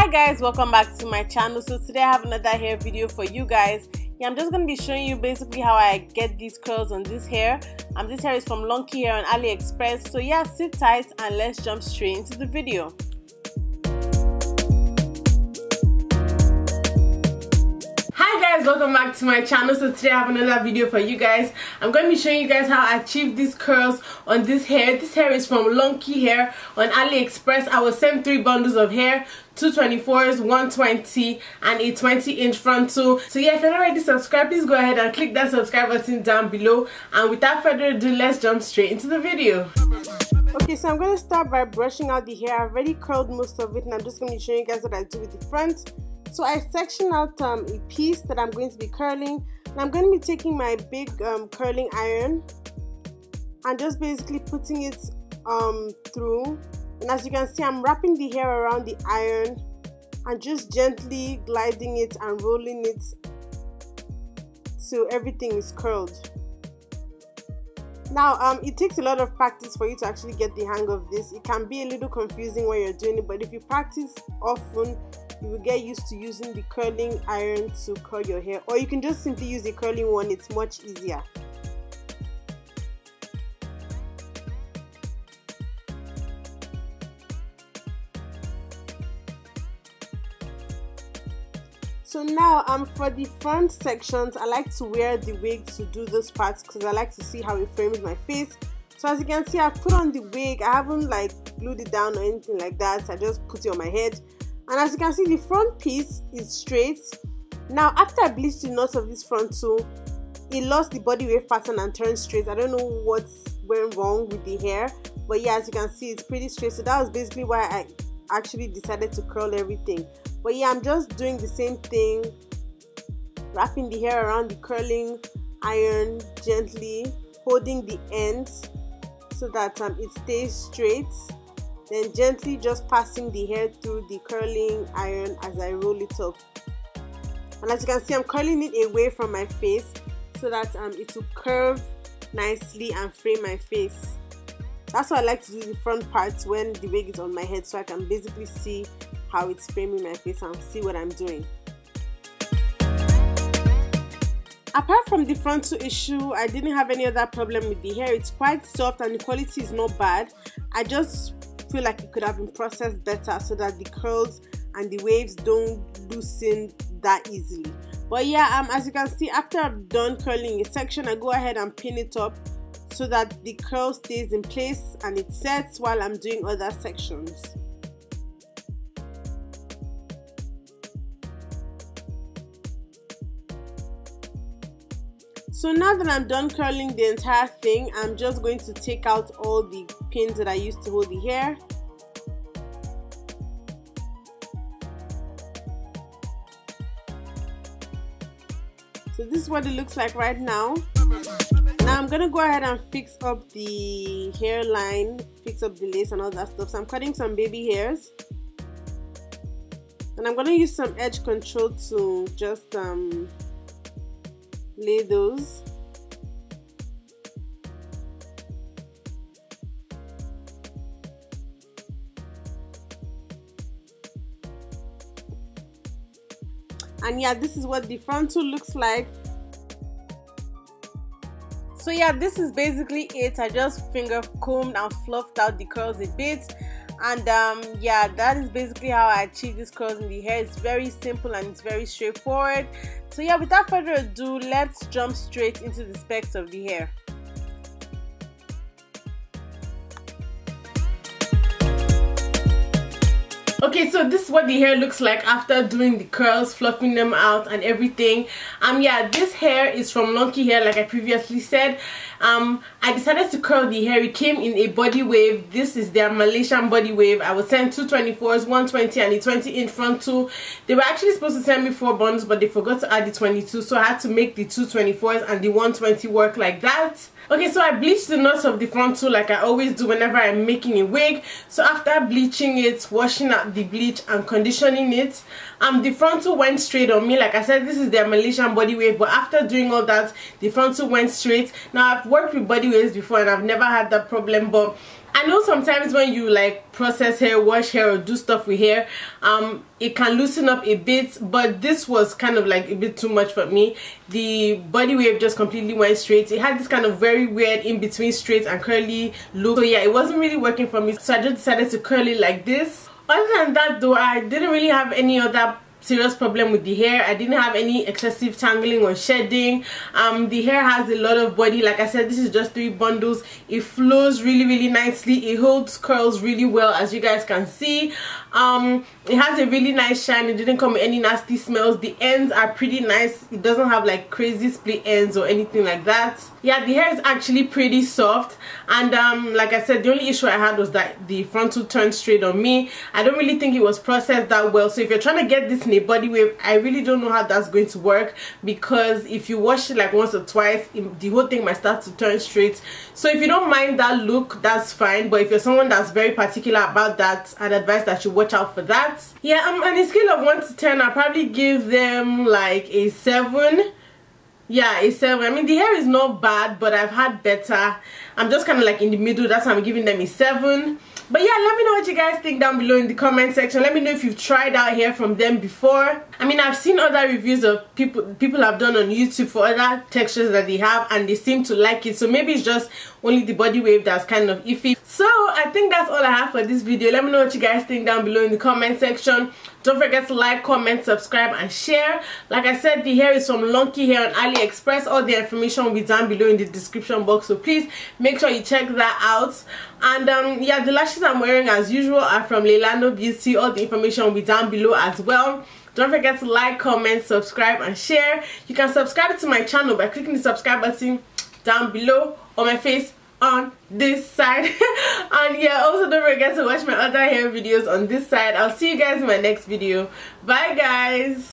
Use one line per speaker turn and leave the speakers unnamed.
Hi guys, welcome back to my channel. So today I have another hair video for you guys. I'm just going to be showing you basically how I get these curls on this hair. This hair is from LONGQI Hair on Aliexpress. So yeah, sit tight and let's jump straight into the video. Hi guys, welcome back to my channel. So today I have another video for you guys. I'm going to be showing you guys how I achieved these curls on this hair. This hair is from LONGQI Hair on Aliexpress. I was sent 3 bundles of hair, 2 24s, 120 and a 20-inch frontal. So yeah, if you're not already subscribed, please go ahead and click that subscribe button down below, and without further ado, let's jump straight into the video. Okay, so I'm going to start by brushing out the hair. I've already curled most of it and I'm just going to be showing you guys what I do with the front. So I section out a piece that I'm going to be curling, and I'm going to be taking my big curling iron and just basically putting it through. And as you can see, I'm wrapping the hair around the iron and just gently gliding it and rolling it so everything is curled. Now it takes a lot of practice for you to actually get the hang of this. It can be a little confusing when you're doing it, but if you practice often, you will get used to using the curling iron to curl your hair, or you can just simply use a curling one. It's much easier. So now for the front sections, I like to wear the wig to do those parts because I like to see how it frames my face. So as you can see, I've put on the wig. I haven't like glued it down or anything like that. I just put it on my head. And as you can see, the front piece is straight. Now after I bleached the knots of this frontal, it lost the body wave pattern and turned straight. I don't know what went wrong with the hair, but yeah, as you can see, it's pretty straight. So that was basically why I actually decided to curl everything. But yeah, I'm just doing the same thing, wrapping the hair around the curling iron gently, holding the ends so that it stays straight. Then gently just passing the hair through the curling iron as I roll it up. And as you can see, I'm curling it away from my face so that it will curve nicely and frame my face. That's why I like to do the front parts when the wig is on my head, so I can basically see how it's framing my face and see what I'm doing. Apart from the frontal issue, I didn't have any other problem with the hair. It's quite soft and the quality is not bad. I just feel like it could have been processed better so that the curls and the waves don't loosen that easily. But yeah, as you can see, after I'm done curling a section, I go ahead and pin it up so that the curl stays in place and it sets while I'm doing other sections. So now that I'm done curling the entire thing, I'm just going to take out all the pins that I used to hold the hair. So this is what it looks like right now. Now I'm going to go ahead and fix up the hairline, fix up the lace and all that stuff. So I'm cutting some baby hairs. And I'm going to use some edge control to just lay those. And yeah, this is what the frontal looks like. So yeah, this is basically it. I just finger combed and fluffed out the curls a bit, and yeah, that is basically how I achieve these curls in the hair. It's very simple and it's very straightforward. So yeah, without further ado, let's jump straight into the specs of the hair. Okay, so this is what the hair looks like after doing the curls, fluffing them out and everything. Yeah, this hair is from LONGQI Hair, like I previously said. I decided to curl the hair. It came in a body wave. This is their Malaysian Body wave. I was sent 2 24s, 120 and a 20-inch frontal. They were actually supposed to send me 4 bundles, but they forgot to add the 22, so I had to make the 2 24s and the 120 work like that. Okay, so I bleached the knots of the frontal like I always do whenever I'm making a wig. So after bleaching it, washing out the bleach and conditioning it, the frontal went straight on me. Like I said, this is their Malaysian Body wave, but after doing all that, the frontal went straight. Now I've worked with body waves before and I've never had that problem, but I know sometimes when you like process hair, wash hair, or do stuff with hair, it can loosen up a bit, but this was kind of like a bit too much for me. The body wave just completely went straight. It had this kind of very weird in between straight and curly look, so yeah, it wasn't really working for me, so I just decided to curl it like this. Other than that though, I didn't really have any other serious problem with the hair. I didn't have any excessive tangling or shedding. The hair has a lot of body. Like I said, this is just 3 bundles. It flows really nicely. It holds curls really well, as you guys can see. It has a really nice shine. It didn't come with any nasty smells. The ends are pretty nice. It doesn't have like crazy split ends or anything like that. Yeah, the hair is actually pretty soft, and like I said, the only issue I had was that the frontal turned straight on me. I don't really think it was processed that well, so if you're trying to get this in a body wave, I really don't know how that's going to work, because if you wash it like once or twice, the whole thing might start to turn straight. So if you don't mind that look, that's fine, but if you're someone that's very particular about that, I'd advise that you watch out for that. Yeah, on a scale of 1 to 10, I'll probably give them like a 7. Yeah, a 7. I mean, the hair is not bad, but I've had better. I'm just kind of like in the middle. That's why I'm giving them a 7. But yeah, let me know what you guys think down below in the comment section. Let me know if you've tried out hair from them before. I mean, I've seen other reviews of people have done on YouTube for other textures that they have, and they seem to like it. So maybe it's just only the body wave that's kind of iffy. So I think that's all I have for this video. Let me know what you guys think down below in the comment section. Don't forget to like, comment, subscribe, and share. Like I said, the hair is from LONGQI Hair on Aliexpress. All the information will be down below in the description box, so please make sure you check that out. And yeah, the lashes I'm wearing as usual are from Leilano Beauty. All the information will be down below as well. Don't forget to like, comment, subscribe, and share. You can subscribe to my channel by clicking the subscribe button down below, or my face on this side. And yeah, also don't forget to watch my other hair videos on this side. I'll see you guys in my next video. Bye guys.